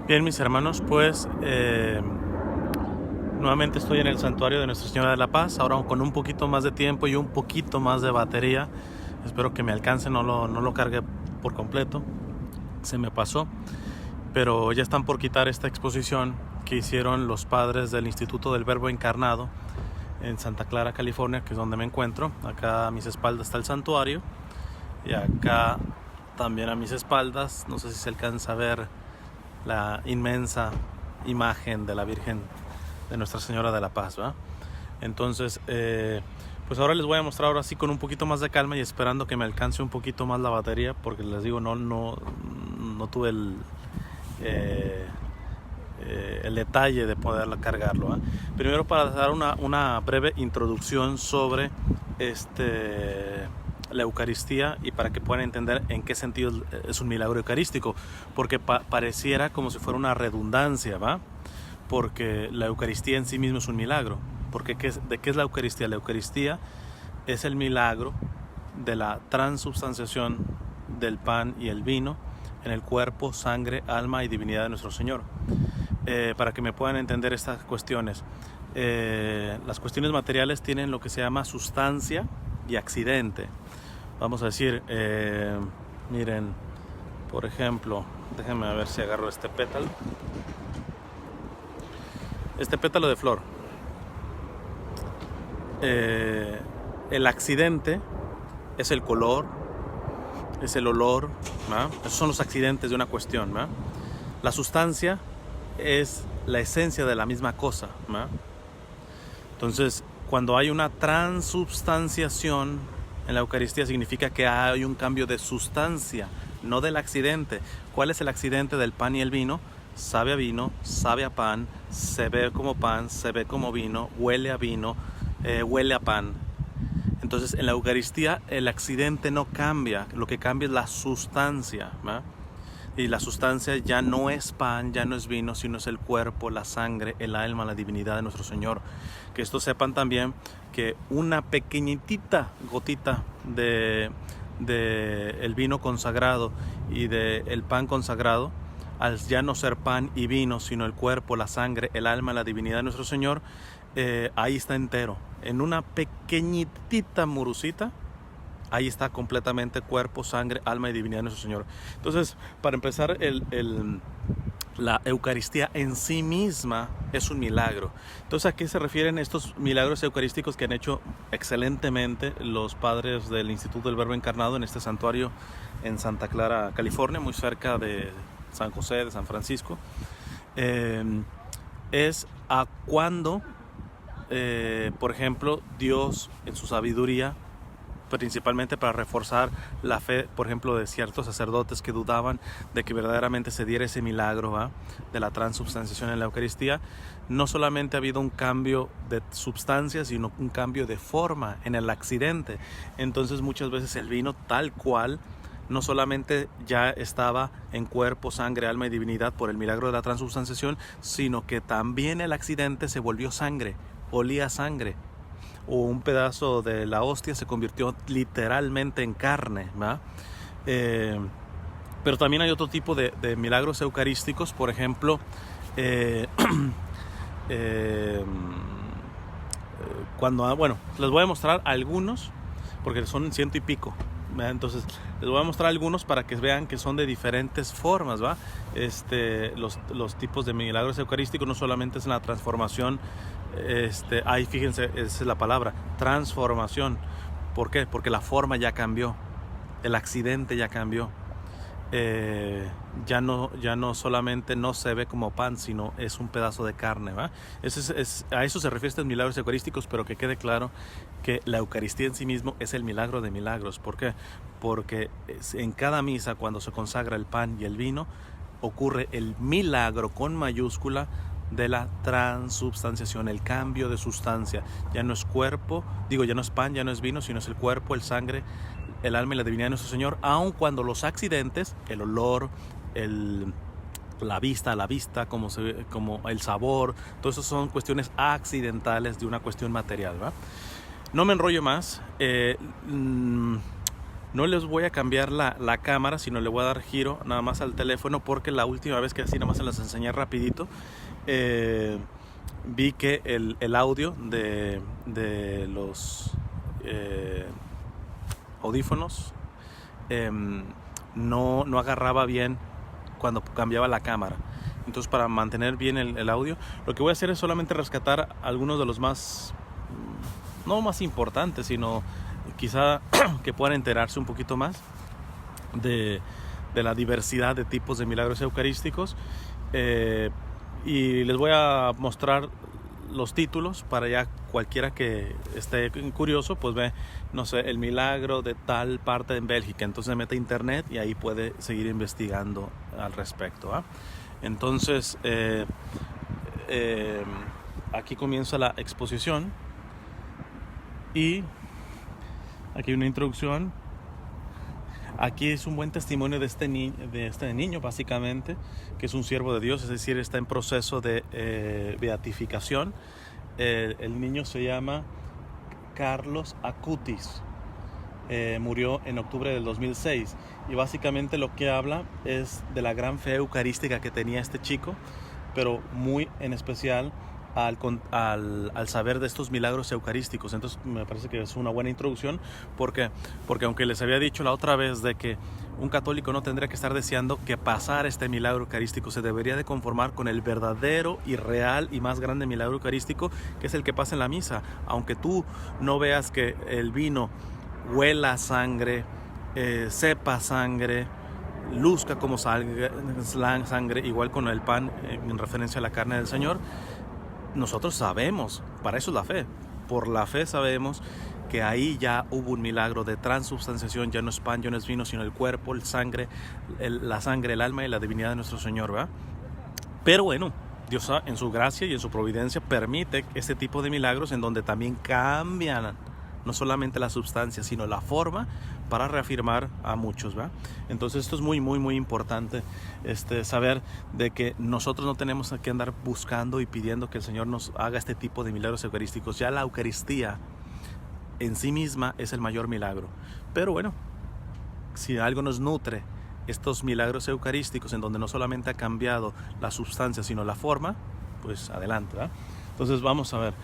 Bien, mis hermanos, pues nuevamente estoy en el santuario de Nuestra Señora de la Paz, ahora con un poquito más de tiempo y un poquito más de batería. Espero que me alcance, no lo cargue por completo, se me pasó. Pero ya están por quitar esta exposición que hicieron los padres del Instituto del Verbo Encarnado en Santa Clara, California, que es donde me encuentro. Acá a mis espaldas está el santuario y acá también a mis espaldas, no sé si se alcanza a ver la inmensa imagen de la Virgen de Nuestra Señora de la Paz, ¿verdad? Entonces, pues ahora les voy a mostrar ahora sí con un poquito más de calma y esperando que me alcance un poquito más la batería, porque les digo, no tuve el detalle de poderla cargarlo, ¿eh? Primero, para dar una breve introducción sobre la Eucaristía y para que puedan entender en qué sentido es un milagro eucarístico, porque pareciera como si fuera una redundancia, ¿va? Porque la Eucaristía en sí mismo es un milagro. Porque ¿de qué es la Eucaristía? La Eucaristía es el milagro de la transubstanciación del pan y el vino en el cuerpo, sangre, alma y divinidad de nuestro Señor. Para que me puedan entender estas cuestiones. Las cuestiones materiales tienen lo que se llama sustancia y accidente. Vamos a decir, miren, por ejemplo, déjenme ver si agarro este pétalo. Este pétalo de flor. El accidente es el color, es el olor, ¿no? Esos son los accidentes de una cuestión, ¿no? La sustancia es la esencia de la misma cosa, ¿no? Entonces, cuando hay una transubstanciación en la Eucaristía, significa que hay un cambio de sustancia, no del accidente. ¿Cuál es el accidente del pan y el vino? Sabe a vino, sabe a pan, se ve como pan, se ve como vino, huele a vino, huele a pan. Entonces, en la Eucaristía el accidente no cambia, lo que cambia es la sustancia, ¿verdad? Y la sustancia ya no es pan, ya no es vino, sino es el cuerpo, la sangre, el alma, la divinidad de nuestro Señor. Que esto sepan también que una pequeñitita gotita de el vino consagrado y del pan consagrado, al ya no ser pan y vino, sino el cuerpo, la sangre, el alma, la divinidad de nuestro Señor, ahí está entero. En una pequeñitita murucita, ahí está completamente cuerpo, sangre, alma y divinidad de nuestro Señor. Entonces, para empezar, la Eucaristía en sí misma es un milagro. Entonces, ¿a qué se refieren estos milagros eucarísticos que han hecho excelentemente los padres del Instituto del Verbo Encarnado en este santuario en Santa Clara, California, muy cerca de San José, de San Francisco? Es a cuando, por ejemplo, Dios en su sabiduría, principalmente para reforzar la fe, por ejemplo, de ciertos sacerdotes que dudaban de que verdaderamente se diera ese milagro, ¿va?, de la transubstanciación en la Eucaristía, no solamente ha habido un cambio de sustancia, sino un cambio de forma en el accidente. Entonces muchas veces el vino tal cual no solamente ya estaba en cuerpo, sangre, alma y divinidad por el milagro de la transubstanciación, sino que también el accidente se volvió sangre, olía a sangre, o un pedazo de la hostia se convirtió literalmente en carne, ¿va? Pero también hay otro tipo de milagros eucarísticos, por ejemplo, bueno, les voy a mostrar algunos, porque son 100 y pico, ¿va? Entonces les voy a mostrar algunos para que vean que son de diferentes formas, ¿va? Los tipos de milagros eucarísticos no solamente es la transformación. Ahí fíjense, esa es la palabra, transformación. ¿Por qué? Porque la forma ya cambió, el accidente ya cambió. Ya no solamente no se ve como pan, sino es un pedazo de carne, ¿va? A eso se refiere estos milagros eucarísticos, pero que quede claro que la Eucaristía en sí mismo es el milagro de milagros. ¿Por qué? Porque en cada misa, cuando se consagra el pan y el vino, ocurre el milagro con mayúscula de la transubstanciación, el cambio de sustancia. Ya no es cuerpo, ya no es pan, ya no es vino, sino es el cuerpo, el sangre, el alma y la divinidad de nuestro Señor, aun cuando los accidentes, el olor, la vista, como el sabor, todo eso son cuestiones accidentales de una cuestión material, ¿va? No me enrollo más. No les voy a cambiar la cámara, sino le voy a dar giro nada más al teléfono, porque la última vez que así nada más se las enseñé rapidito, vi que el audio de los audífonos no agarraba bien cuando cambiaba la cámara. Entonces, para mantener bien el audio, lo que voy a hacer es solamente rescatar algunos de los más, no más importantes, sino quizá que puedan enterarse un poquito más de la diversidad de tipos de milagros eucarísticos. Y les voy a mostrar los títulos para ya cualquiera que esté curioso, pues ve, no sé, el milagro de tal parte en Bélgica. Entonces se mete a internet y ahí puede seguir investigando al respecto, ¿eh? Entonces, aquí comienza la exposición y aquí hay una introducción. Aquí es un buen testimonio de este niño, básicamente, que es un siervo de Dios, es decir, está en proceso de beatificación. El niño se llama Carlos Acutis, murió en octubre del 2006, y básicamente lo que habla es de la gran fe eucarística que tenía este chico, pero muy en especial al saber de estos milagros eucarísticos. Entonces me parece que es una buena introducción, porque aunque les había dicho la otra vez de que un católico no tendría que estar deseando que pasara este milagro eucarístico, se debería de conformar con el verdadero y real y más grande milagro eucarístico, que es el que pasa en la misa. Aunque tú no veas que el vino huela sangre, sepa sangre, luzca como sangre, igual con el pan en referencia a la carne del Señor, nosotros sabemos, para eso es la fe. Por la fe sabemos que ahí ya hubo un milagro de transubstanciación. Ya no es pan, ya no es vino, sino el cuerpo, la sangre, el alma y la divinidad de nuestro Señor, ¿verdad? Pero bueno, Dios en su gracia y en su providencia permite este tipo de milagros en donde también cambian no solamente la sustancia, sino la forma, para reafirmar a muchos, ¿verdad? Entonces esto es muy, muy, muy importante, saber de que nosotros no tenemos que andar buscando y pidiendo que el Señor nos haga este tipo de milagros eucarísticos. Ya la Eucaristía en sí misma es el mayor milagro. Pero bueno, si algo nos nutre estos milagros eucarísticos, en donde no solamente ha cambiado la sustancia, sino la forma, pues adelante, ¿verdad? Entonces vamos a ver.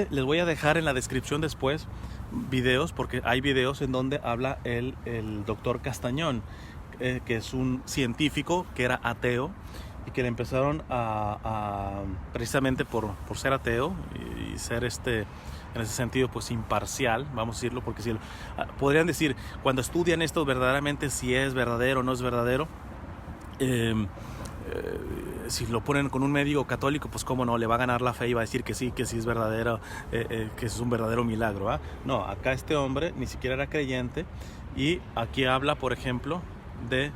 Les voy a dejar en la descripción después videos, porque hay videos en donde habla el doctor Castañón, que es un científico que era ateo y que le empezaron precisamente por ser ateo y ser en ese sentido pues imparcial, vamos a decirlo, porque si podrían decir, cuando estudian esto verdaderamente, si es verdadero o no es verdadero, si lo ponen con un médico católico, pues cómo no, le va a ganar la fe y va a decir que sí es verdadero, que es un verdadero milagro, ¿eh? No, acá este hombre ni siquiera era creyente, y aquí habla, por ejemplo, de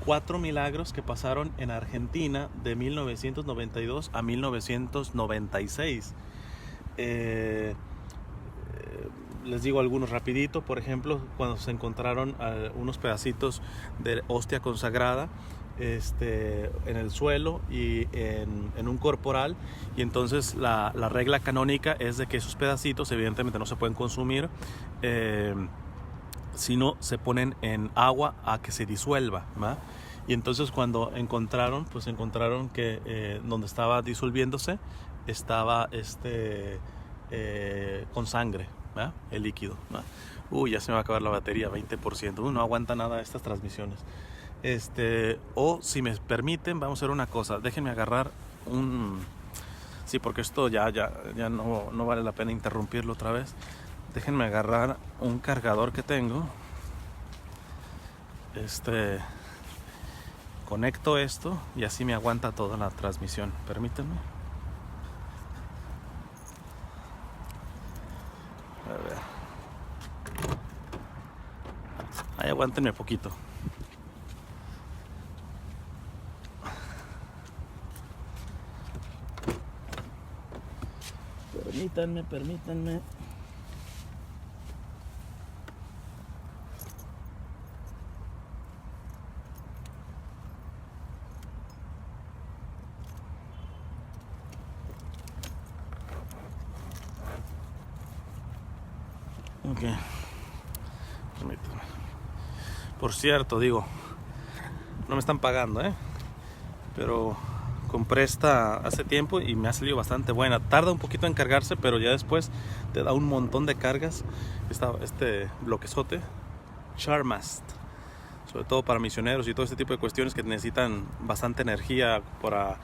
4 milagros que pasaron en Argentina de 1992 a 1996. Les digo algunos rapidito. Por ejemplo, cuando se encontraron unos pedacitos de hostia consagrada en el suelo y en un corporal, y entonces la regla canónica es de que esos pedacitos evidentemente no se pueden consumir, sino se ponen en agua a que se disuelva, ¿verdad? Y entonces cuando encontraron que donde estaba disolviéndose estaba con sangre, ¿verdad? El líquido, ¿verdad? Ya se me va a acabar la batería, 20%. No aguanta nada estas transmisiones. O si me permiten, vamos a hacer una cosa. Déjenme agarrar sí, porque esto ya no vale la pena interrumpirlo otra vez. Déjenme agarrar un cargador que tengo. Conecto esto y así me aguanta toda la transmisión. Permítanme. A ver. Ahí aguántenme poquito. Permítanme. Ok. Por cierto, digo, no me están pagando, pero compré esta hace tiempo y me ha salido bastante buena. Tarda un poquito en cargarse, pero ya después te da un montón de cargas. Este bloquezote Charmast, sobre todo para misioneros y todo este tipo de cuestiones que necesitan bastante energía para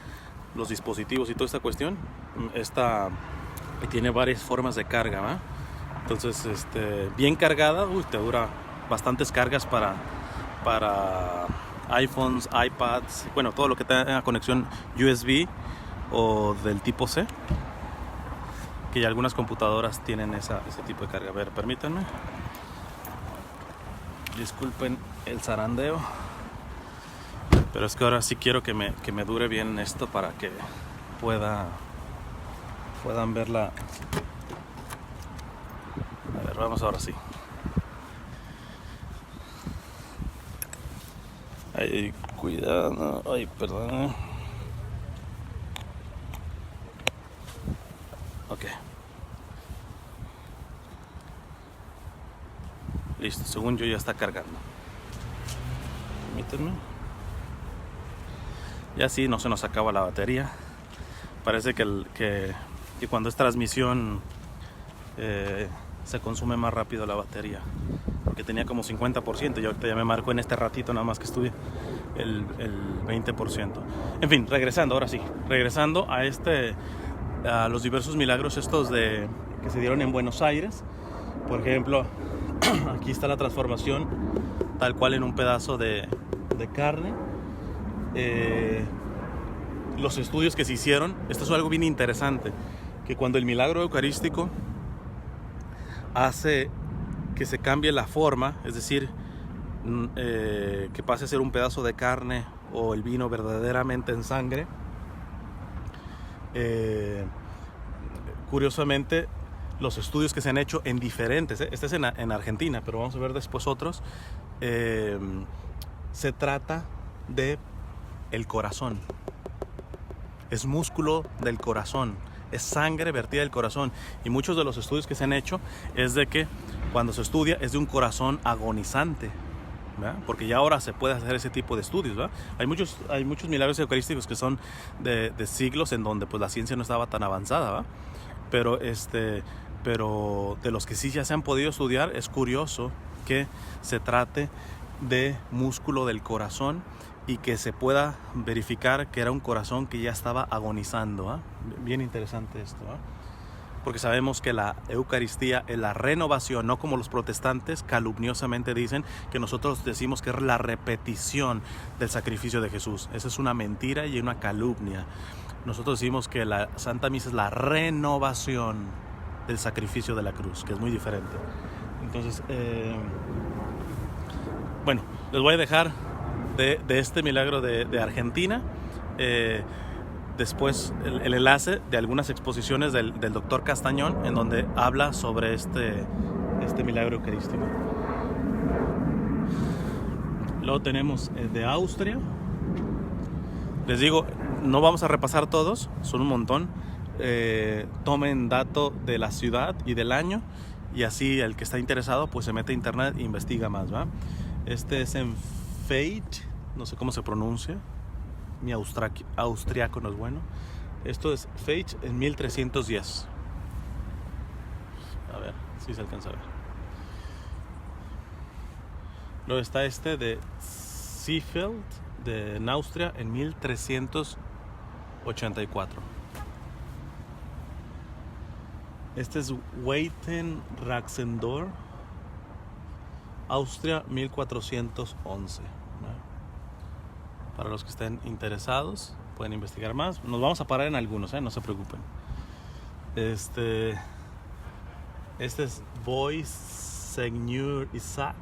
los dispositivos y toda esta cuestión. Esta tiene varias formas de carga, ¿va? Entonces, bien cargada, te dura bastantes cargas para iPhones, iPads, bueno, todo lo que tenga conexión USB o del tipo C, que ya algunas computadoras tienen ese tipo de carga. A ver, permítanme, disculpen el zarandeo, pero es que ahora sí quiero que me dure bien esto para que puedan verla. A ver, vamos ahora sí. Ay, cuidado, ay, perdón. Ok. Listo, según yo ya está cargando. Permítanme. Ya sí, no se nos acaba la batería. Parece que cuando es transmisión se consume más rápido la batería. Que tenía como 50% y ahorita ya me marcó en este ratito nada más que estuve el 20%. En fin, ahora sí, regresando a los diversos milagros estos que se dieron en Buenos Aires. Por ejemplo, aquí está la transformación tal cual en un pedazo de carne. Los estudios que se hicieron, esto es algo bien interesante, que cuando el milagro eucarístico hace que se cambie la forma, es decir, que pase a ser un pedazo de carne o el vino verdaderamente en sangre, curiosamente los estudios que se han hecho en diferentes, este es en Argentina, pero vamos a ver después otros, se trata de el corazón, es músculo del corazón, es sangre vertida del corazón, y muchos de los estudios que se han hecho es de que cuando se estudia es de un corazón agonizante, ¿verdad? Porque ya ahora se puede hacer ese tipo de estudios, ¿verdad? Hay muchos milagros eucarísticos que son de siglos en donde pues la ciencia no estaba tan avanzada, ¿verdad? Pero de los que sí ya se han podido estudiar, es curioso que se trate de músculo del corazón y que se pueda verificar que era un corazón que ya estaba agonizando, ¿eh? Bien interesante esto, ¿eh? Porque sabemos que la Eucaristía es la renovación, no como los protestantes calumniosamente dicen, que nosotros decimos que es la repetición del sacrificio de Jesús. Esa es una mentira y una calumnia. Nosotros decimos que la Santa Misa es la renovación del sacrificio de la cruz, que es muy diferente. Entonces, bueno, les voy a dejar de este milagro de Argentina. Después el enlace de algunas exposiciones del doctor Castañón, en donde habla sobre este milagro eucarístico. Luego tenemos de Austria. Les digo, no vamos a repasar todos, son un montón. Tomen dato de la ciudad y del año, y así el que está interesado pues se mete a internet e investiga más, ¿va? Este es en Fate, no sé cómo se pronuncia, mi austriaco no es bueno. Esto es Fate en 1310. A ver si se alcanza a ver. Luego está de Seefeld de Austria en 1384. Este es Weiten-Raxendorf, Austria, 1411. Para los que estén interesados, pueden investigar más. Nos vamos a parar en algunos, no se preocupen. Este es Bois Seigneur Isaac,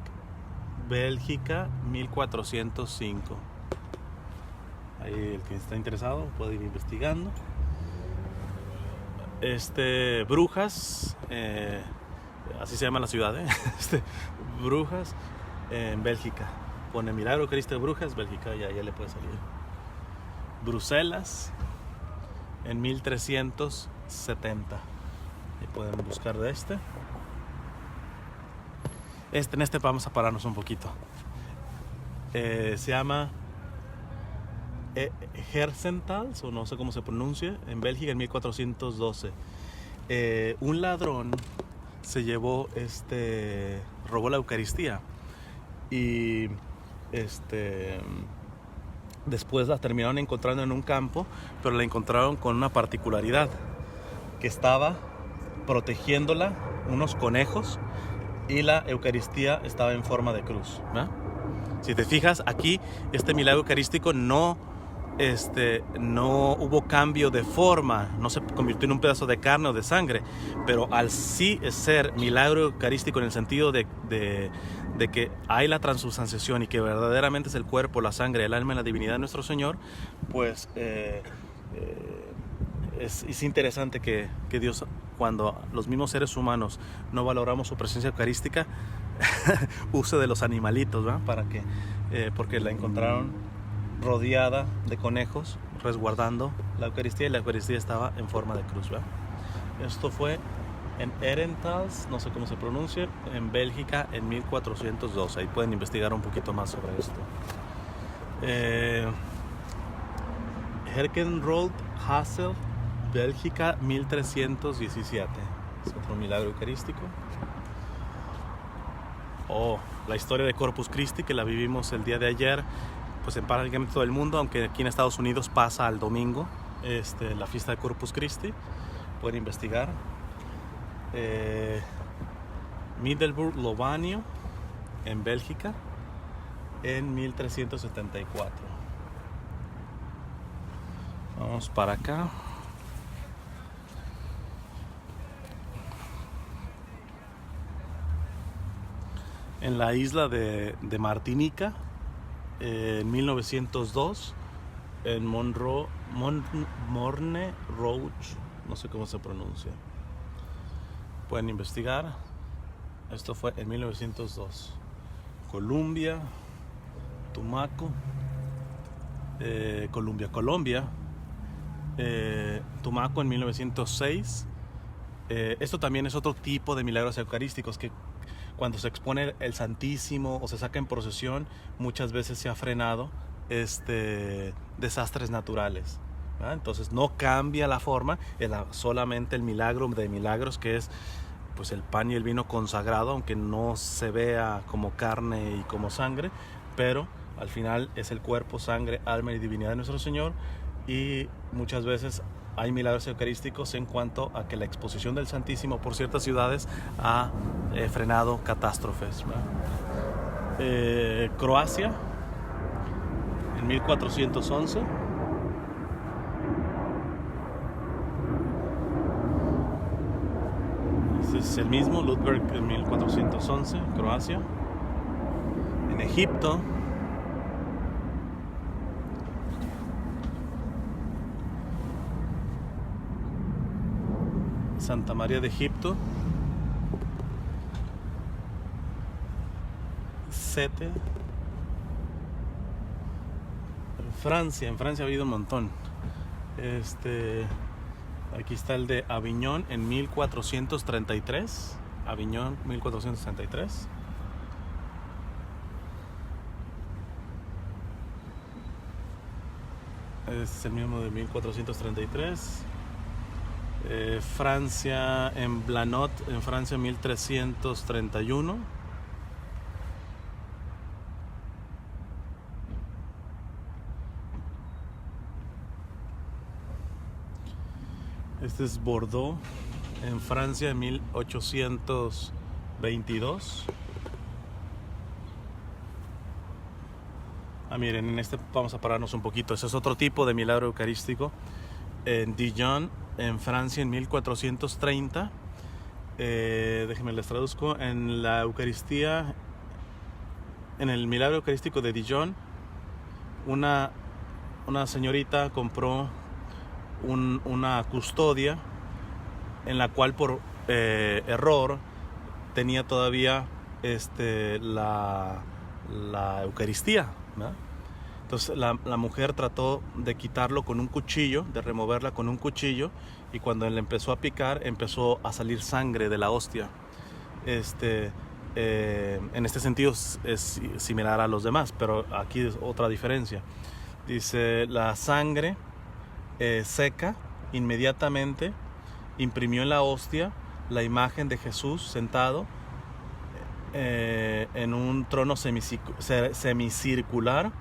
Bélgica, 1405. Ahí el que está interesado puede ir investigando. Brujas, así se llama la ciudad, Brujas, en Bélgica. Pone Milagro Eucarístico de Brujas, Bélgica, ya le puede salir. Bruselas, en 1370. Y pueden buscar de En vamos a pararnos un poquito. Se llama Herentals, o no sé cómo se pronuncia, en Bélgica en 1412. Un ladrón se llevó, robó la Eucaristía y después la terminaron encontrando en un campo, pero la encontraron con una particularidad, que estaba protegiéndola unos conejos y la Eucaristía estaba en forma de cruz, ¿verdad? Si te fijas, aquí este milagro eucarístico no hubo cambio de forma, no se convirtió en un pedazo de carne o de sangre, pero al sí ser milagro eucarístico en el sentido de que hay la transubstanciación y que verdaderamente es el cuerpo, la sangre, el alma y la divinidad de nuestro Señor, pues es interesante que Dios, cuando los mismos seres humanos no valoramos su presencia eucarística, use de los animalitos, ¿verdad? Porque la encontraron rodeada de conejos, resguardando la Eucaristía, y la Eucaristía estaba en forma de cruz, ¿verdad? Esto fue en Herentals, no sé cómo se pronuncia, en Bélgica en 1412. Ahí pueden investigar un poquito más sobre esto. Herkenrode Hassel, Bélgica 1317. Es otro milagro eucarístico. La historia de Corpus Christi, que la vivimos el día de ayer, pues en prácticamente todo el mundo, aunque aquí en Estados Unidos pasa al domingo, la fiesta de Corpus Christi. Pueden investigar. Middelburg Lobanio, en Bélgica, en 1374. Vamos para acá. En la isla de Martinica, en 1902, en Morne Rouge, no sé cómo se pronuncia. Pueden investigar. Esto fue en 1902. Colombia, Tumaco, Colombia, Tumaco en 1906. Esto también es otro tipo de milagros eucarísticos que, cuando se expone el Santísimo o se saca en procesión, muchas veces se ha frenado desastres naturales, ¿verdad? Entonces no cambia la forma, es solamente el milagro de milagros, que es pues el pan y el vino consagrado, aunque no se vea como carne y como sangre, pero al final es el cuerpo, sangre, alma y divinidad de nuestro Señor. Y muchas veces hay milagros eucarísticos en cuanto a que la exposición del Santísimo por ciertas ciudades ha frenado catástrofes, ¿verdad? Croacia, en 1411. Este es el mismo, Ludwig, en 1411, Croacia. En Egipto, Santa María de Egipto, Sete. En Francia ha habido un montón. Aquí está el de Aviñón en 1433. Aviñón 1433. Es el mismo de 1433. Francia, en Blanot, en Francia 1331. Este es Bordeaux, en Francia en 1822. Miren, en este vamos a pararnos un poquito. Ese es otro tipo de milagro eucarístico. En Dijon, en Francia en 1430. Déjenme les traduzco. En la Eucaristía, en el milagro eucarístico de Dijon, una señorita compró una custodia en la cual por error tenía todavía la Eucaristía, ¿no? Entonces la mujer trató de quitarlo con un cuchillo, de removerla con un cuchillo, y cuando le empezó a picar empezó a salir sangre de la hostia. en este sentido es similar a los demás, pero aquí es otra diferencia. Dice, la sangre seca inmediatamente imprimió en la hostia la imagen de Jesús sentado en un trono semicircular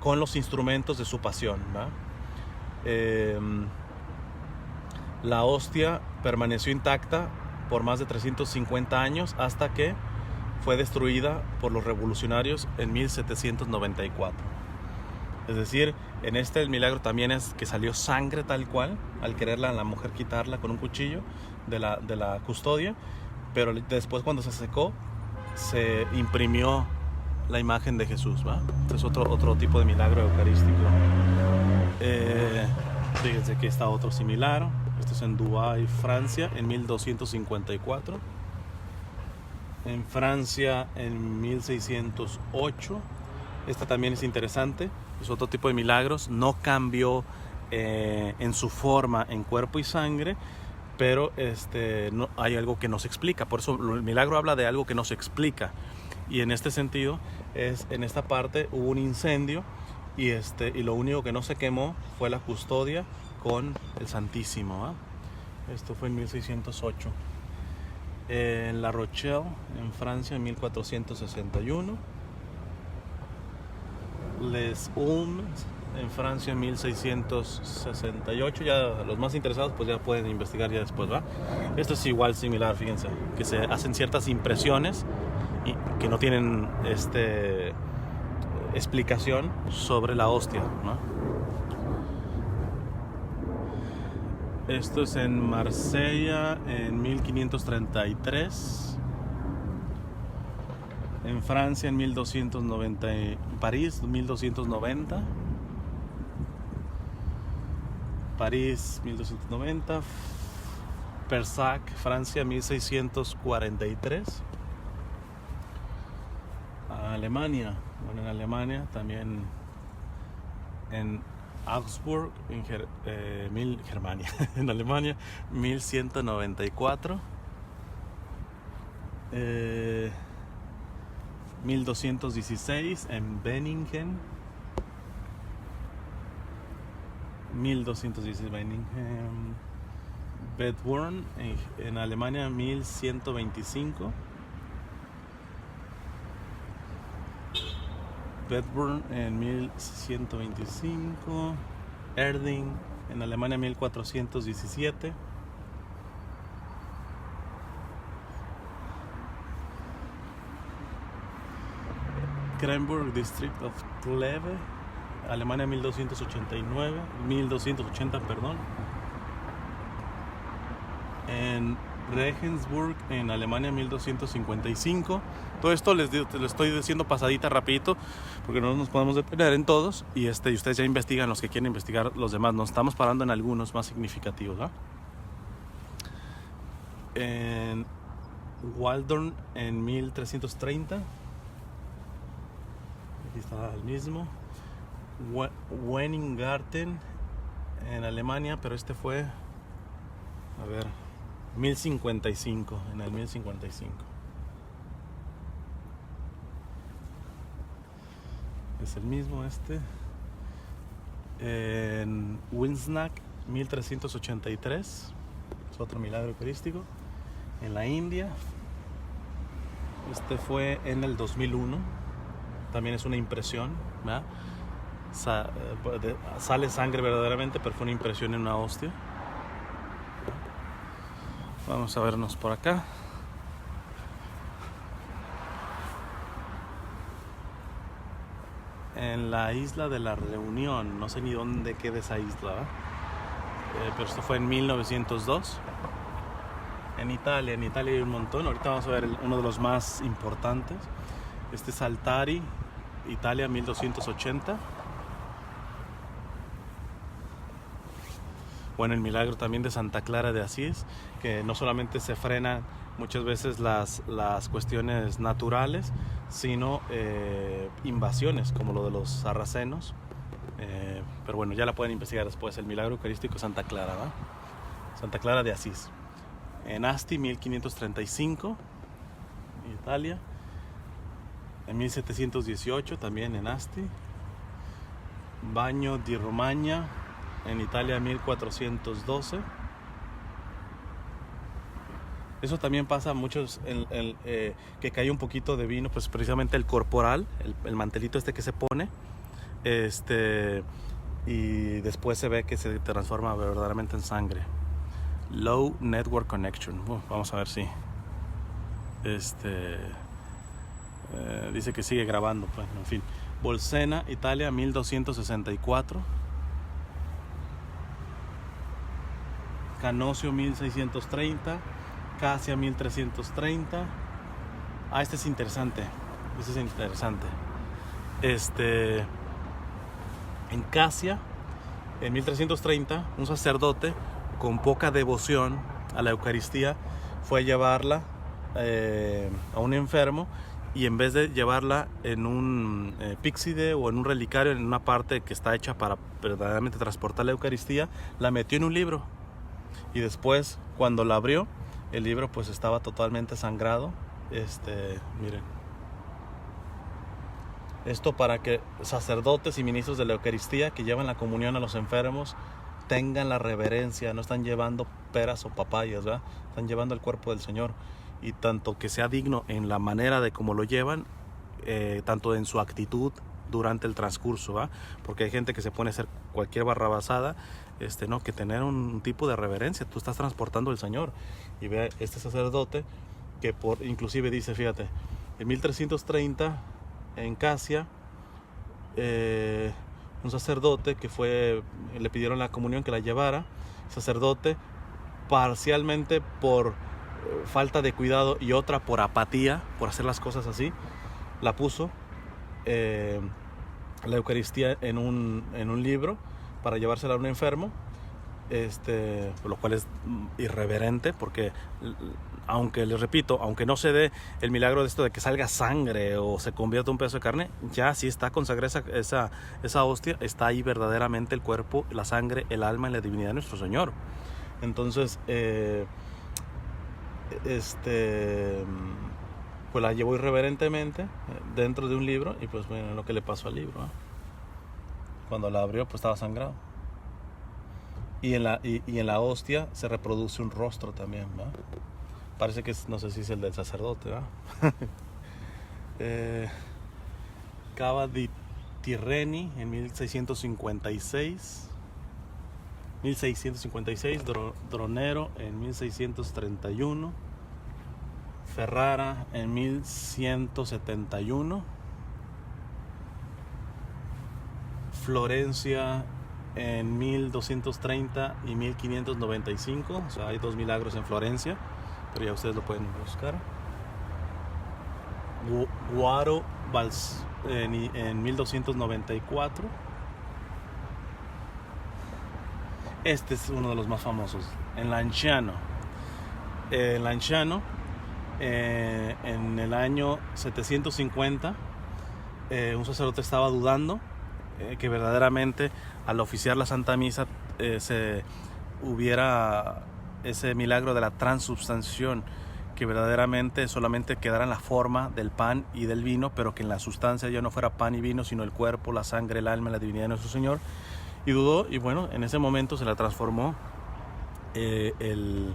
con los instrumentos de su pasión, ¿va? La hostia permaneció intacta por más de 350 años hasta que fue destruida por los revolucionarios en 1794. Es decir, en este el milagro también es que salió sangre tal cual, al quererla la mujer quitarla con un cuchillo de la custodia, pero después cuando se secó, se imprimió la imagen de Jesús, ¿va? Este es otro tipo de milagro eucarístico. Fíjense que está otro similar. Esto es en Dubái, Francia, en 1254. En Francia, en 1608. Esta también es interesante. Es otro tipo de milagros. No cambió en su forma, en cuerpo y sangre, pero no, hay algo que no se explica. Por eso el milagro habla de algo que no se explica. Y en este sentido, en esta parte hubo un incendio y lo único que no se quemó fue la custodia con el Santísimo, ¿eh? Esto fue en 1608. En La Rochelle, en Francia, en 1461. Les Ulms, en Francia, en 1668. Ya los más interesados pues ya pueden investigar ya después, ¿va? Esto es igual similar, fíjense, que se hacen ciertas impresiones y que no tienen explicación sobre la hostia, ¿no? Esto es en Marsella en 1533. En Francia en 1290, París 1290, París 1290, Persac, Francia 1643, Alemania, bueno, en Alemania también en Augsburg, Germania, en Alemania 1194. 1216 en Benningen, 1216 Benningen, Bedburn en Alemania 1125, Bedburn en 1125, Erding en Alemania 1417. Kremburg District of Kleve, Alemania 1280, perdón. En Regensburg, en Alemania 1255. Todo esto te lo estoy diciendo pasadita, rapidito, porque no nos podemos detener en todos. Y ustedes ya investigan los que quieren investigar los demás. Nos estamos parando en algunos más significativos, ¿no? En Waldorn en 1330. Aquí está el mismo. Weingarten en Alemania, pero fue, a ver, 1055, en el 1055. Es el mismo En Wilsnack, 1383. Es otro milagro eucarístico. En la India. Fue en el 2001. También es una impresión, ¿verdad? Sale sangre verdaderamente, pero fue una impresión en una hostia. Vamos a vernos por acá. En la isla de la Reunión, no sé ni dónde queda esa isla, ¿verdad? Pero esto fue en 1902. En Italia hay un montón. Ahorita vamos a ver uno de los más importantes. Es Altari, Italia, 1280. Bueno, el milagro también de Santa Clara de Asís, que no solamente se frenan muchas veces las cuestiones naturales, sino invasiones, como lo de los sarracenos. Pero bueno, ya la pueden investigar después. El milagro eucarístico de Santa Clara, ¿va? Santa Clara de Asís. En Asti, 1535. Italia. En 1718 también en Asti. Bagno di Romagna en Italia 1412. Eso también pasa a muchos, que cae un poquito de vino, pues precisamente el corporal, el mantelito este que se pone, y después se ve que se transforma verdaderamente en sangre. Low Network Connection. Vamos a ver si dice que sigue grabando, pues, en fin. Bolsena, Italia, 1264. Canossio, 1630. Casia, 1330. Este es interesante. En Casia, en 1330, un sacerdote con poca devoción a la Eucaristía fue a llevarla a un enfermo, y en vez de llevarla en un píxide o en un relicario, en una parte que está hecha para verdaderamente transportar la Eucaristía, la metió en un libro, y después, cuando la abrió, el libro pues estaba totalmente sangrado. Miren, esto para que sacerdotes y ministros de la Eucaristía que llevan la comunión a los enfermos tengan la reverencia. No están llevando peras o papayas, ¿verdad? Están llevando el cuerpo del Señor, y tanto que sea digno en la manera de cómo lo llevan, tanto en su actitud durante el transcurso, ¿va? Porque hay gente que se pone a hacer cualquier barrabasada, no, que tener un tipo de reverencia. Tú estás transportando al Señor. Y ve este sacerdote que inclusive dice, fíjate, en 1330 en Casia, un sacerdote que le pidieron la comunión que la llevara. Sacerdote, parcialmente por falta de cuidado y otra por apatía, por hacer las cosas así, la puso la Eucaristía en un libro para llevársela a un enfermo, lo cual es irreverente, porque aunque les repito, aunque no se dé el milagro de esto de que salga sangre o se convierta en un pedazo de carne, ya si está consagrada esa hostia, está ahí verdaderamente el cuerpo, la sangre, el alma y la divinidad de nuestro Señor. Entonces pues la llevó irreverentemente dentro de un libro, y pues bueno, lo que le pasó al libro, ¿eh? Cuando la abrió, pues estaba sangrado. Y en la hostia se reproduce un rostro también, ¿verdad? Parece que no sé si es el del sacerdote, ¿verdad? Cava di Tirreni en 1656. Dronero en 1631. Ferrara en 1171. Florencia en 1230 y 1595. O sea, hay 2 milagros en Florencia, pero ya ustedes lo pueden buscar. Guaro en 1294. Este es uno de los más famosos, en Lanciano. En el año 750, un sacerdote estaba dudando que verdaderamente al oficiar la Santa Misa se hubiera ese milagro de la transubstanciación, que verdaderamente solamente quedara en la forma del pan y del vino, pero que en la sustancia ya no fuera pan y vino, sino el cuerpo, la sangre, el alma y la divinidad de nuestro Señor. Y dudó, y bueno, en ese momento se la transformó el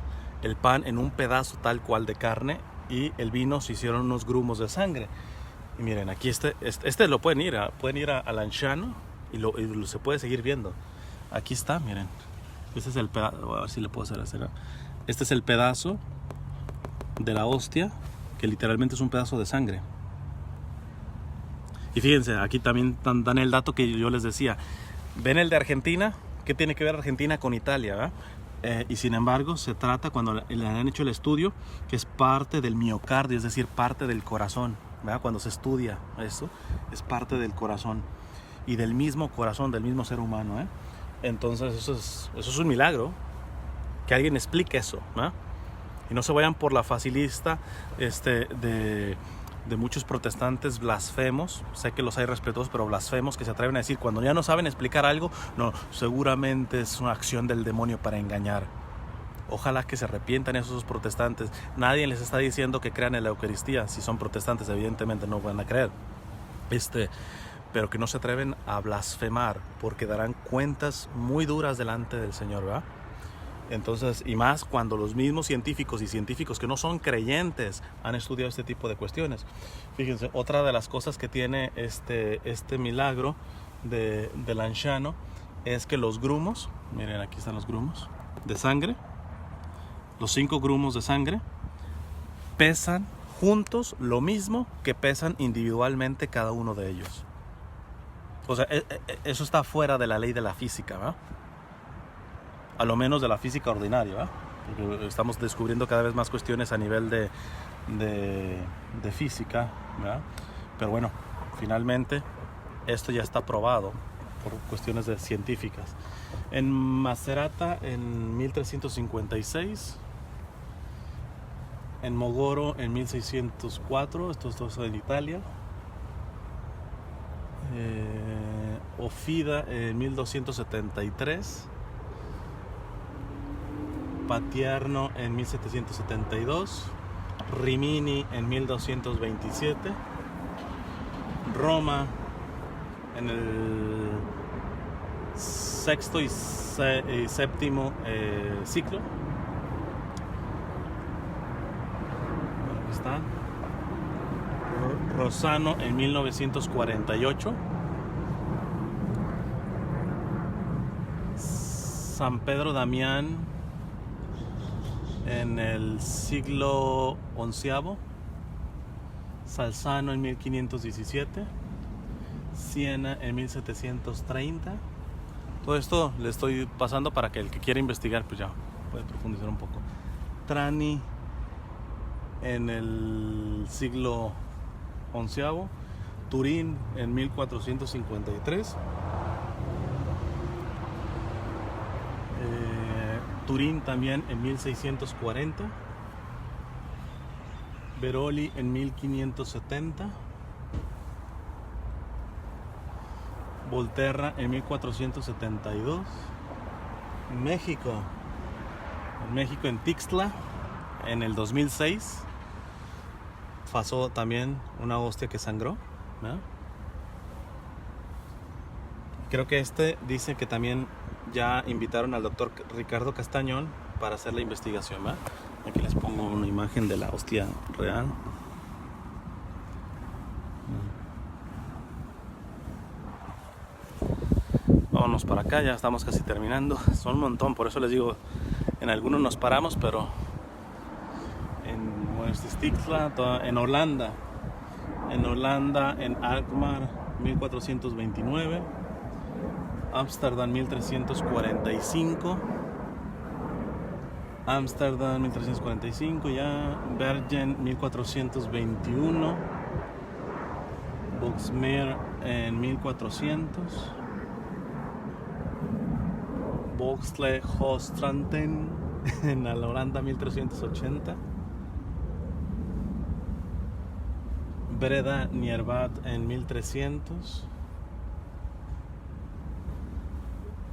pan en un pedazo tal cual de carne, y el vino se hicieron unos grumos de sangre. Y miren, aquí lo pueden ir a Lanciano, y se puede seguir viendo. Aquí está, miren. Este es el pedazo, a ver si le puedo hacer. Este es el pedazo de la hostia, que literalmente es un pedazo de sangre. Y fíjense, aquí también dan el dato que yo les decía. ¿Ven el de Argentina? ¿Qué tiene que ver Argentina con Italia, ¿verdad? Y sin embargo, se trata, cuando le han hecho el estudio, que es parte del miocardio, es decir, parte del corazón, ¿verdad? Cuando se estudia eso, es parte del corazón, y del mismo corazón, del mismo ser humano, ¿eh? Entonces eso es un milagro, que alguien explique eso, ¿verdad? Y no se vayan por la facilista de muchos protestantes blasfemos. Sé que los hay respetuosos, pero blasfemos, que se atreven a decir, cuando ya no saben explicar algo, no, seguramente es una acción del demonio para engañar. Ojalá que se arrepientan esos protestantes. Nadie les está diciendo que crean en la Eucaristía. Si son protestantes, evidentemente no van a creer. Pero que no se atreven a blasfemar, porque darán cuentas muy duras delante del Señor, ¿verdad? Entonces, y más cuando los mismos científicos y científicos que no son creyentes han estudiado este tipo de cuestiones. Fíjense, otra de las cosas que tiene este milagro de Lanciano es que los grumos, miren, aquí están los grumos de sangre, los 5 grumos de sangre pesan juntos lo mismo que pesan individualmente cada uno de ellos. O sea, eso está fuera de la ley de la física, ¿verdad? A lo menos de la física ordinaria, ¿verdad? Porque estamos descubriendo cada vez más cuestiones a nivel de física, ¿verdad? Pero bueno, finalmente esto ya está probado por cuestiones científicas. En Macerata en 1356, en Mogoro en 1604, esto es en Italia. Ofida en 1273, Patierno en 1772, Rimini en 1227, Roma en el sexto y séptimo ciclo. Aquí está. Rosano en 1948, San Pedro Damián en el siglo XI, Salzano en 1517, Siena en 1730. Todo esto le estoy pasando para que el que quiera investigar pues ya puede profundizar un poco. Trani en el siglo XI, Turín en 1453, Turín también en 1640, Veroli en 1570, Volterra en 1472, México en Tixtla en el 2006 pasó también una hostia que sangró, ¿no? Creo que dice que también ya invitaron al doctor Ricardo Castañón para hacer la investigación, ¿va? Aquí les pongo una imagen de la hostia real. Vámonos para acá, ya estamos casi terminando. Son un montón, por eso les digo, en algunos nos paramos, pero en Tixtla, en Holanda, en Alkmaar 1429, Ámsterdam 1345, ya, Bergen 1421, Boxmeer en 1400, Boxle Hoogstranden en la Holanda 1380, Breda Niervat en 1300,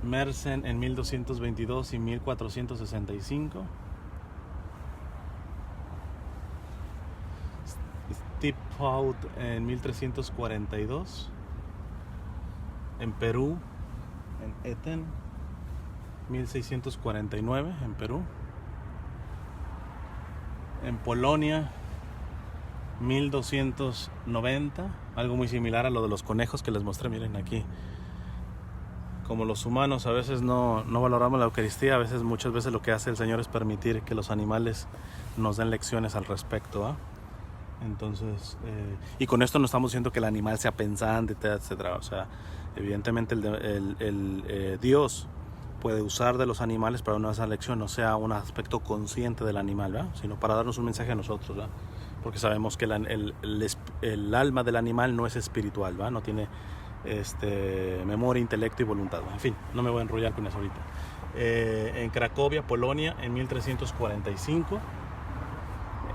Mersen en 1222 y 1465, Stiphout en 1342, en Perú, en Eten 1649, en Perú, en Polonia 1290, algo muy similar a lo de los conejos que les mostré. Miren aquí, como los humanos a veces no valoramos la Eucaristía, muchas veces lo que hace el Señor es permitir que los animales nos den lecciones al respecto, ¿eh? Entonces, y con esto no estamos diciendo que el animal sea pensante, etcétera. O sea, evidentemente Dios puede usar de los animales para una lección, no sea un aspecto consciente del animal, ¿verdad? Sino para darnos un mensaje a nosotros, ¿verdad? Porque sabemos que el alma del animal no es espiritual, ¿verdad? No tiene memoria, intelecto y voluntad. En fin, no me voy a enrollar con eso ahorita. En Cracovia, Polonia, en 1345,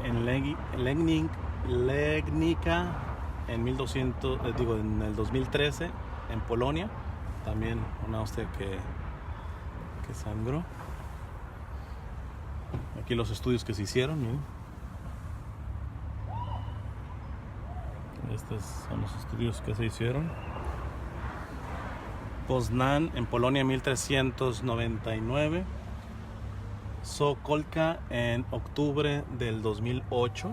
en Legnica en en el 2013, en Polonia, también una hostia que sangró. Aquí los estudios que se hicieron, miren. Estos son los estudios que se hicieron. Poznan en Polonia 1399. Sokolka en octubre del 2008.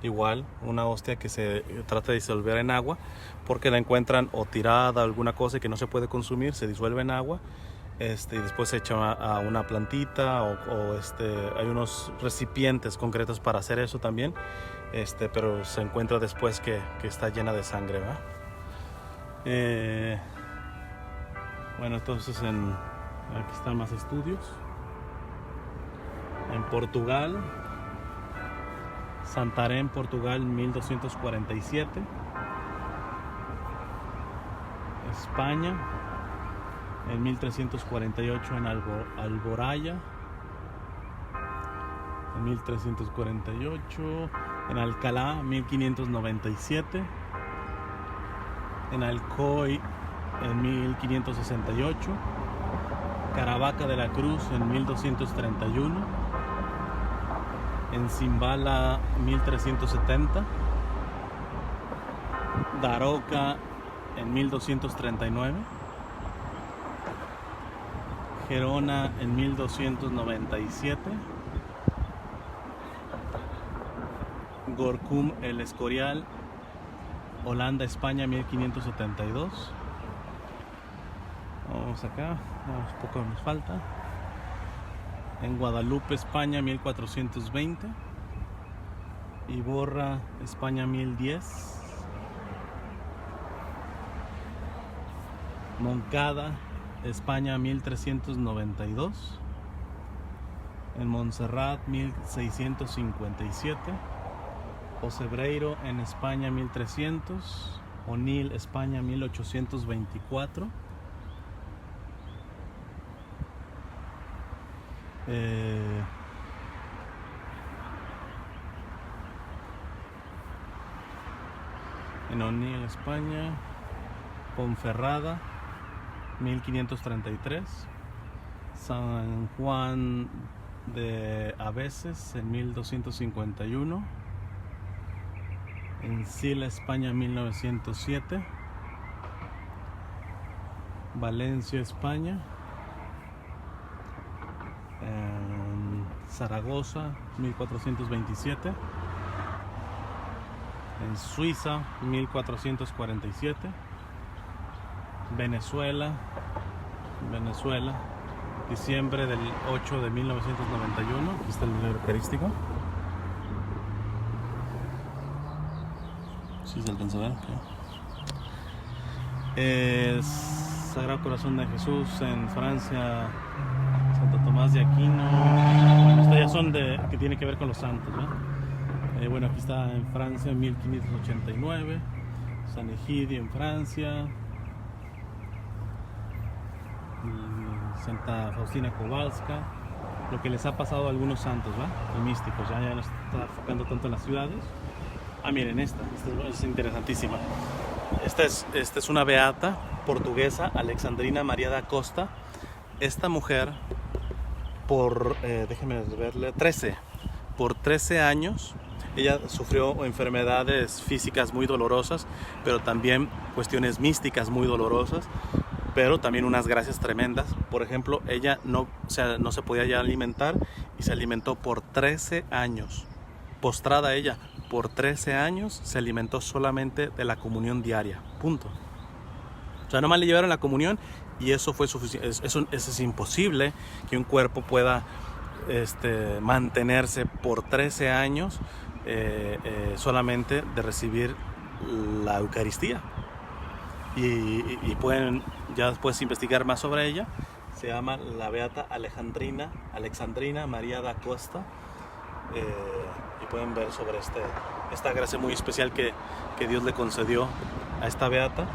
Igual, una hostia que se trata de disolver en agua porque la encuentran o tirada, alguna cosa que no se puede consumir, se disuelve en agua. Y después se echa a una plantita hay unos recipientes concretos para hacer eso también, pero se encuentra después que está llena de sangre, ¿va? Bueno, entonces aquí están más estudios. En Portugal, Santarém, Portugal, 1247. España, en 1348 en Alboraya. En 1348. En Alcalá, 1597. En Alcoy, en 1568. Caravaca de la Cruz, en 1231. En Zimbala, 1370. Daroca, en 1239. Gerona, en 1297. Gorkum el Escorial, Holanda, España, 1572. Vamos acá, poco nos falta. En Guadalupe, España, 1420. Iborra, España, 1010. Moncada, España, 1392. En Montserrat, 1657. Ocebreiro, en España, 1300. Onil, España, 1824. En Onil, España. Ponferrada, 1533. San Juan de Aveses, en 1251. En Sila, España, 1907. Valencia, España. En Zaragoza, 1427. En Suiza, 1447. Venezuela, diciembre del 8 de 1991. Aquí está el número eucarístico. ¿Sí se alcanza a ver? Okay. Sagrado Corazón de Jesús en Francia, Santo Tomás de Aquino. Bueno, estas ya son que tiene que ver con los santos, ¿no? Bueno, aquí está en Francia, 1589. San Egidio en Francia. Santa Faustina Kowalska. Lo que les ha pasado a algunos santos, ¿va? Y místicos, ya no está enfocando tanto en las ciudades. Miren, esta es interesantísima. Esta es una beata portuguesa, Alexandrina María da Costa. Esta mujer, déjenme verle, por 13 años, ella sufrió enfermedades físicas muy dolorosas, pero también cuestiones místicas muy dolorosas, pero también unas gracias tremendas. Por ejemplo, ella no se podía ya alimentar y se alimentó por 13 años. Postrada ella, por 13 años se alimentó solamente de la comunión diaria, punto. O sea, nomás le llevaron la comunión y eso fue suficiente. Eso es imposible que un cuerpo pueda mantenerse por 13 años solamente de recibir la Eucaristía. Y pueden ya después investigar más sobre ella. Se llama la beata Alexandrina María da Costa. Y pueden ver sobre esta gracia muy especial que Dios le concedió a esta beata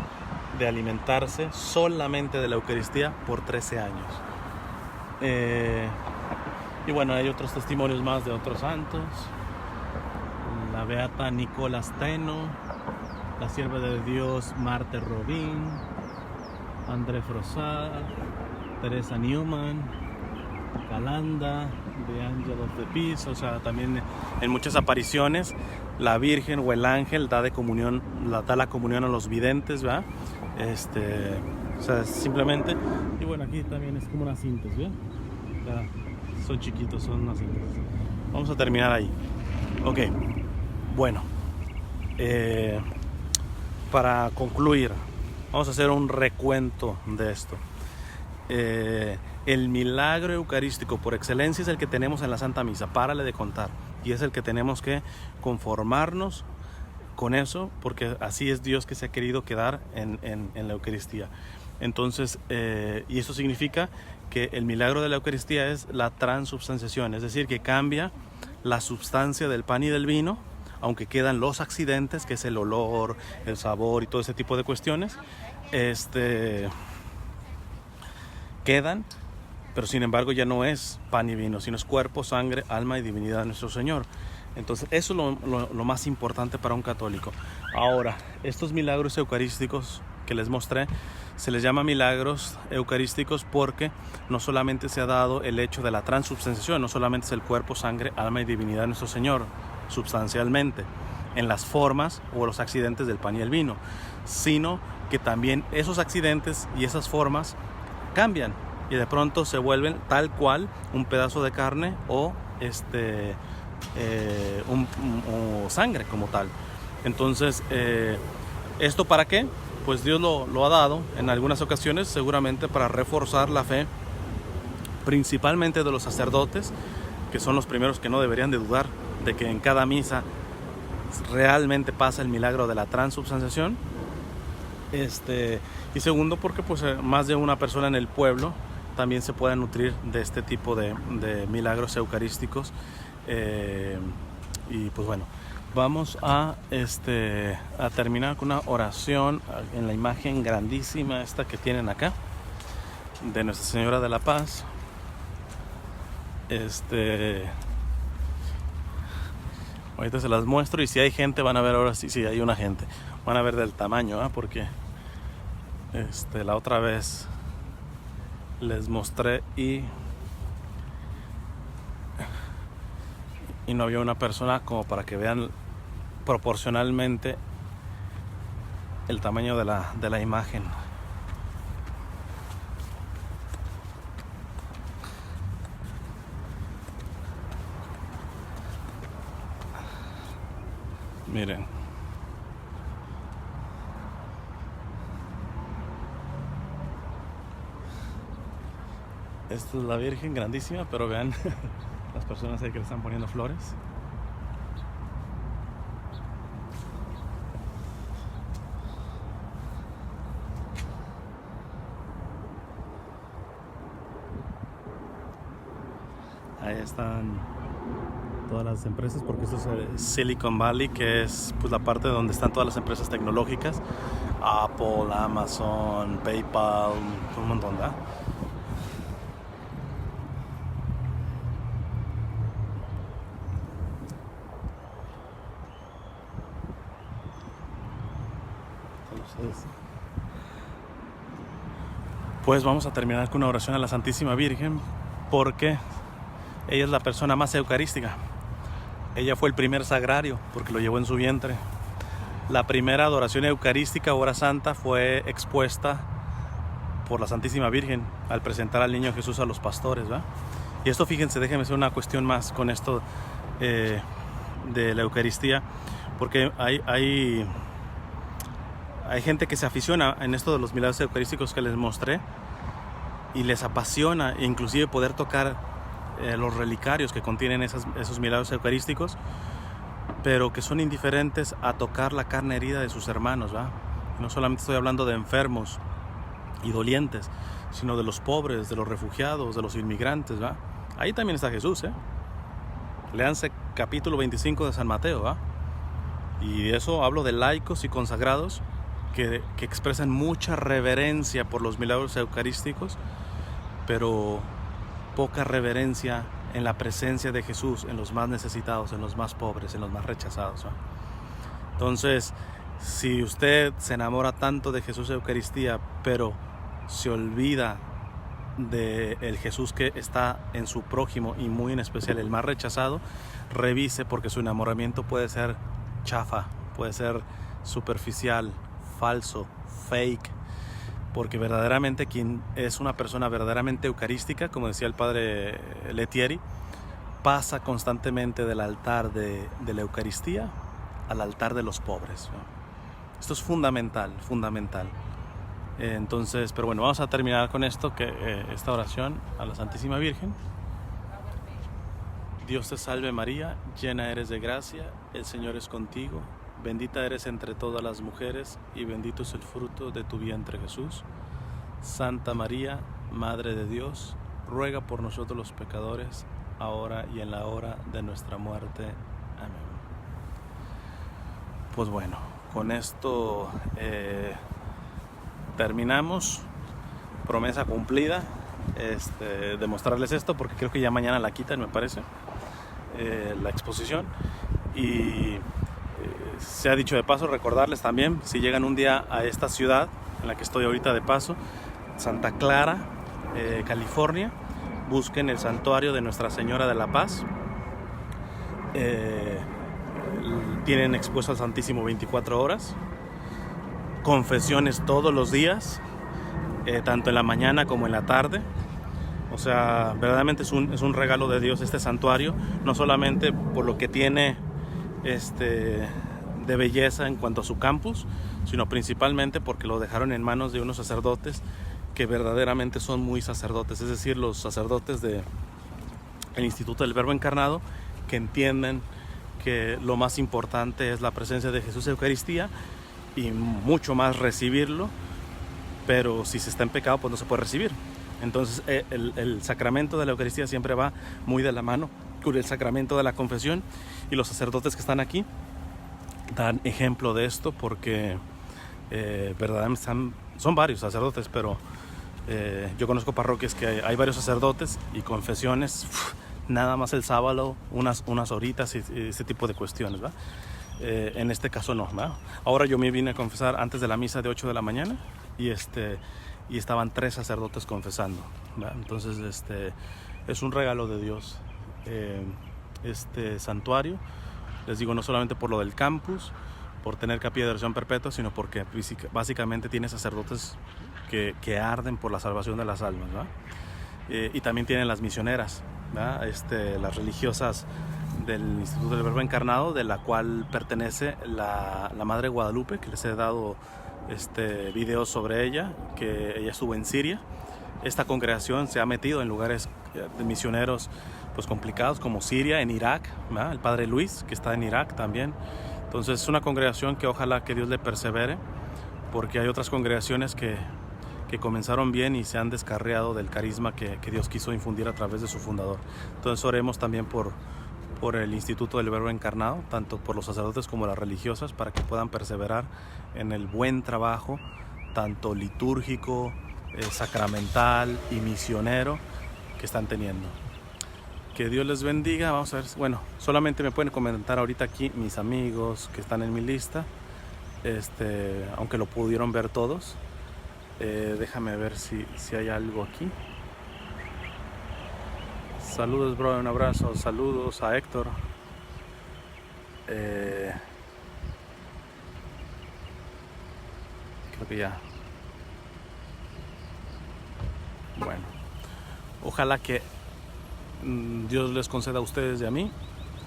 de alimentarse solamente de la Eucaristía por 13 años. Y bueno, hay otros testimonios más de otros santos. La beata Nicola Steno, la sierva de Dios Marthe Robin, André Frossard, Teresa Newman, Calanda, The Angel of the Peace. O sea, también en muchas apariciones la Virgen o el ángel da la comunión a los videntes, ¿verdad? O sea, simplemente. Y bueno, aquí también es como una síntesis, ¿verdad? Ya, son chiquitos, son una síntesis. Vamos a terminar ahí. Ok, bueno, para concluir, vamos a hacer un recuento de esto. El milagro eucarístico por excelencia es el que tenemos en la Santa Misa, párale de contar, y es el que tenemos que conformarnos con eso, porque así es Dios que se ha querido quedar en la Eucaristía. Entonces, y eso significa que el milagro de la Eucaristía es la transubstanciación, es decir, que cambia la sustancia del pan y del vino, aunque quedan los accidentes, que es el olor, el sabor y todo ese tipo de cuestiones, quedan, pero sin embargo ya no es pan y vino, sino es cuerpo, sangre, alma y divinidad de nuestro Señor. Entonces eso es lo más importante para un católico. Ahora, estos milagros eucarísticos que les mostré, se les llama milagros eucarísticos porque no solamente se ha dado el hecho de la transubstanciación, no solamente es el cuerpo, sangre, alma y divinidad de nuestro Señor, substancialmente, en las formas o los accidentes del pan y el vino, sino que también esos accidentes y esas formas cambian y de pronto se vuelven tal cual un pedazo de carne o o sangre como tal. Entonces, ¿esto para qué? Pues Dios lo ha dado en algunas ocasiones, seguramente para reforzar la fe, principalmente de los sacerdotes, que son los primeros que no deberían de dudar de que en cada misa realmente pasa el milagro de la transubstanciación. Y segundo, porque pues más de una persona en el pueblo también se puede nutrir de este tipo de milagros eucarísticos. Y pues bueno, vamos a terminar con una oración en la imagen grandísima esta que tienen acá de Nuestra Señora de la Paz. Ahorita se las muestro y si hay gente van a ver, ahora sí hay una gente, van a ver del tamaño, porque la otra vez les mostré y no había una persona como para que vean proporcionalmente el tamaño de la imagen. Miren. Esta es la Virgen grandísima, pero vean las personas ahí que le están poniendo flores. Ahí están todas las empresas, porque esto es Silicon Valley, que es pues la parte donde están todas las empresas tecnológicas, Apple, Amazon, PayPal, un montón, ¿verdad? Entonces, pues vamos a terminar con una oración a la Santísima Virgen, porque ella es la persona más eucarística. Ella fue el primer sagrario, porque lo llevó en su vientre. La primera adoración eucarística, hora santa, fue expuesta por la Santísima Virgen al presentar al niño Jesús a los pastores, ¿verdad? Y esto, fíjense, déjenme hacer una cuestión más con esto de la Eucaristía, porque hay gente que se aficiona en esto de los milagros eucarísticos que les mostré y les apasiona inclusive poder tocar los relicarios que contienen esos milagros eucarísticos, pero que son indiferentes a tocar la carne herida de sus hermanos, ¿verdad? No solamente estoy hablando de enfermos y dolientes, sino de los pobres, de los refugiados, de los inmigrantes, ¿verdad? Ahí también está Jesús, Léanse capítulo 25 de San Mateo, ¿verdad? Y de eso hablo de laicos y consagrados que expresan mucha reverencia por los milagros eucarísticos, pero poca reverencia en la presencia de Jesús, en los más necesitados, en los más pobres, en los más rechazados, ¿no? Entonces, si usted se enamora tanto de Jesús Eucaristía, pero se olvida del Jesús que está en su prójimo y muy en especial el más rechazado, revise, porque su enamoramiento puede ser chafa, puede ser superficial, falso, fake, porque verdaderamente quien es una persona verdaderamente eucarística, como decía el padre Lettieri, pasa constantemente del altar de la Eucaristía al altar de los pobres, ¿no? Esto es fundamental, fundamental. Entonces, pero bueno, vamos a terminar con esto, esta oración a la Santísima Virgen. Dios te salve María, llena eres de gracia, el Señor es contigo, bendita eres entre todas las mujeres y bendito es el fruto de tu vientre Jesús. Santa María, Madre de Dios, ruega por nosotros los pecadores, ahora y en la hora de nuestra muerte. Amén. Pues bueno, con esto terminamos. Promesa cumplida, de mostrarles esto, porque creo que ya mañana la quitan, me parece, la exposición. Y se ha dicho de paso, recordarles también, si llegan un día a esta ciudad en la que estoy ahorita de paso, Santa Clara, California, busquen el santuario de Nuestra Señora de la Paz. Tienen expuesto al Santísimo 24 horas, confesiones todos los días, tanto en la mañana como en la tarde. O sea, verdaderamente es un regalo de Dios este santuario, no solamente por lo que tiene de belleza en cuanto a su campus, sino principalmente porque lo dejaron en manos de unos sacerdotes que verdaderamente son muy sacerdotes, es decir, los sacerdotes del Instituto del Verbo Encarnado, que entienden que lo más importante es la presencia de Jesús en Eucaristía y mucho más recibirlo, pero si se está en pecado pues no se puede recibir. Entonces el sacramento de la Eucaristía siempre va muy de la mano con el sacramento de la confesión, y los sacerdotes que están aquí dan ejemplo de esto, porque verdaderamente son varios sacerdotes, pero yo conozco parroquias que hay varios sacerdotes y confesiones, nada más el sábado, unas horitas y ese tipo de cuestiones, ¿va? En este caso no, ¿va? Ahora yo me vine a confesar antes de la misa de 8 de la mañana y estaban 3 sacerdotes confesando, ¿va? Entonces es un regalo de Dios este santuario, les digo, no solamente por lo del campus, por tener capilla de oración perpetua, sino porque básicamente tiene sacerdotes que arden por la salvación de las almas, ¿va? Y también tienen las misioneras, ¿va? Las religiosas del Instituto del Verbo Encarnado, de la cual pertenece la Madre Guadalupe, que les he dado videos sobre ella, que ella estuvo en Siria. Esta congregación se ha metido en lugares de misioneros pues complicados, como Siria, en Irak, ¿va? El Padre Luis, que está en Irak también. Entonces es una congregación que ojalá que Dios le persevere, porque hay otras congregaciones que comenzaron bien y se han descarriado del carisma que Dios quiso infundir a través de su fundador. Entonces oremos también por el Instituto del Verbo Encarnado, tanto por los sacerdotes como las religiosas, para que puedan perseverar en el buen trabajo, tanto litúrgico, sacramental y misionero que están teniendo. Que Dios les bendiga. Vamos a ver, bueno, solamente me pueden comentar ahorita aquí mis amigos que están en mi lista, aunque lo pudieron ver todos. Déjame ver si hay algo aquí. Saludos, bro, un abrazo. Saludos a Héctor. Creo que ya. Bueno, ojalá que Dios les conceda a ustedes y a mí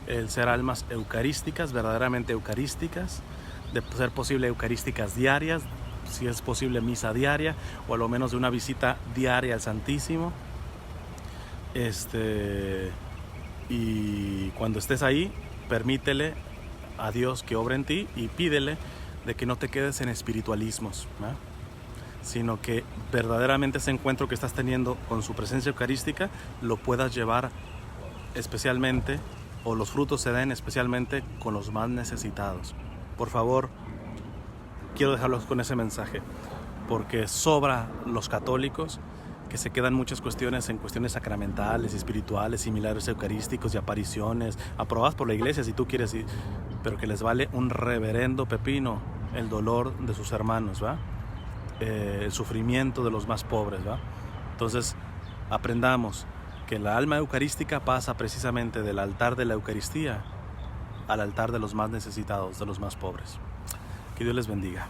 el ser almas eucarísticas, verdaderamente eucarísticas, de ser posible eucarísticas diarias, si es posible misa diaria, o a lo menos de una visita diaria al Santísimo. Y cuando estés ahí, permítele a Dios que obre en ti y pídele de que no te quedes en espiritualismos, ¿no? Sino que verdaderamente ese encuentro que estás teniendo con su presencia eucarística lo puedas llevar especialmente, o los frutos se den especialmente con los más necesitados. Por favor, quiero dejarlos con ese mensaje, porque sobra los católicos que se quedan muchas cuestiones en cuestiones sacramentales, espirituales y milagros eucarísticos y apariciones aprobadas por la iglesia si tú quieres ir, pero que les vale un reverendo pepino el dolor de sus hermanos, ¿va? El sufrimiento de los más pobres, ¿va? Entonces aprendamos que la alma eucarística pasa precisamente del altar de la Eucaristía al altar de los más necesitados, de los más pobres. Que Dios les bendiga.